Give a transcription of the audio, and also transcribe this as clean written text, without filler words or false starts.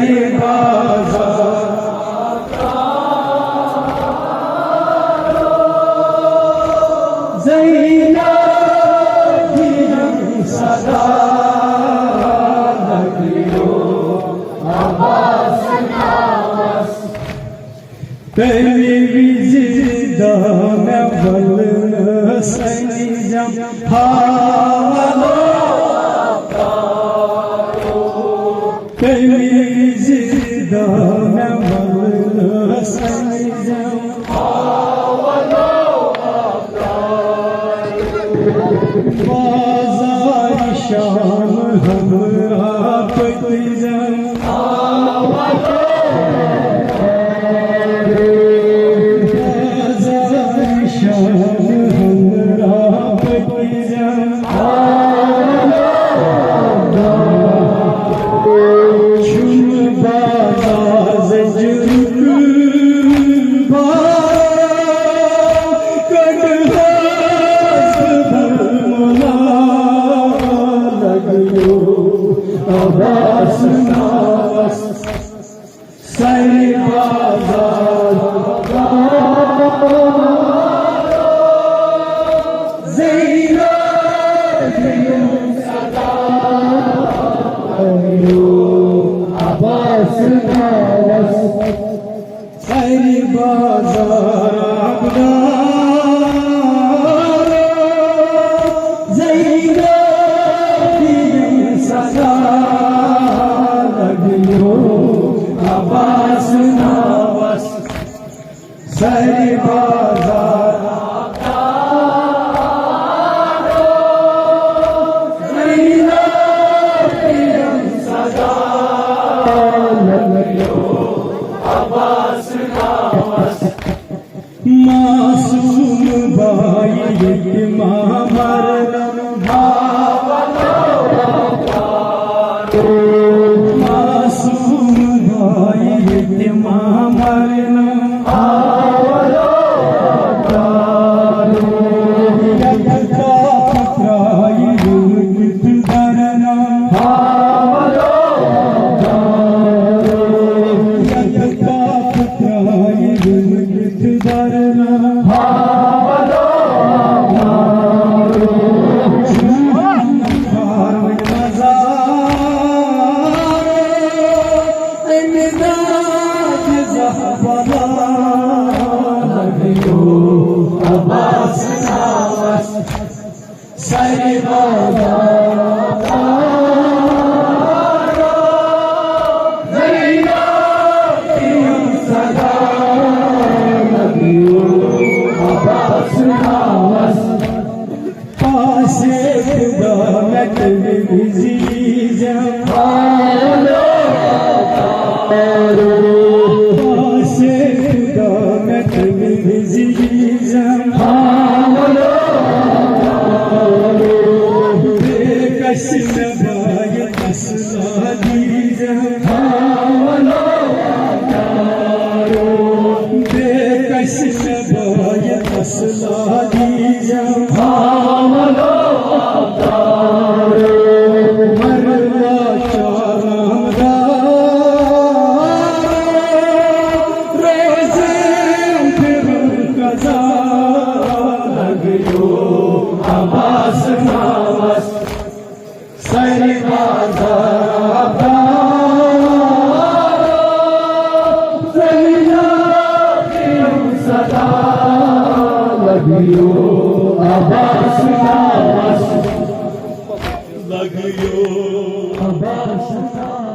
सही बाजार ज़ैना की सदा लगियो आवाज़ नावस तेरी विजिदा में बल सनी जम हालो तेरी विजिदा में बल सनी जम बाज़ार शाम हमरा पतिजन बाज़ार शाम हमरा पतिजन चुन बाज़ार जरूर आवाज़ नावस सही बाजार ज़ैना की सदा आवाज़ नावस सही बाजार ज़ैना की सदा आवाज़ नावस सही बाजार ज़ैना की सदा लगियो आवाज़ नावस मासूम भाई महामरन मासूम भाई महामरन आवाज़ नावस सही बाजार ज़ैना की सदा लगियो आवाज़ नावस पासे खुदा में तेरी जम पासे खुदा में तेरी बेकस नवाय असला दीजन बेकस नवाय असला दीजन मरवा चारामदा रोज़े फिर कज़ा लगियो आवाज़ नावस सही बाजार ज़ैना की सदा लगियो आवाज़ नावस लगियो आवाज़ नावस।